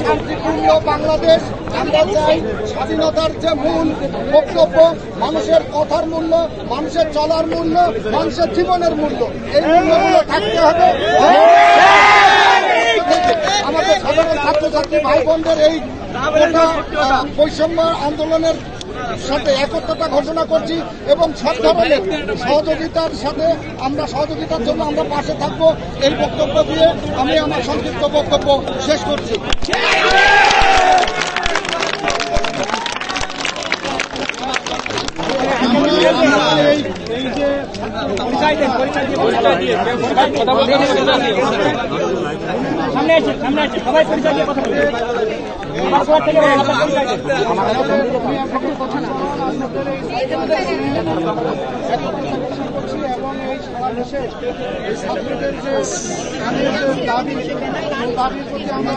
শান্তিপূর্ণ বাংলাদেশ আমরা চাই। স্বাধীনতার যে মূল বক্তব্য, মানুষের কথার মূল্য, মানুষের চলার মূল্য, মানুষের জীবনের মূল্য, এই মূল্যগুলো থাকতে হবে। আমাদের সাধারণ ছাত্রছাত্রী ভাই বোনদের এই বৈষম্য আন্দোলনের সাথে একত্রতা ঘোষণা করছি এবং সব ধরনের সহযোগিতার সাথে আমরা সহযোগিতার জন্য আমরা পাশে থাকবো। এই বক্তব্য দিয়ে আমি আমার সংক্ষিপ্ত বক্তব্য শেষ করছি। সবাই পরিচয় দিয়ে কথা বলবে। এবং এই সারা দেশে এই ছাত্রদের যে দাবির প্রতি আমরা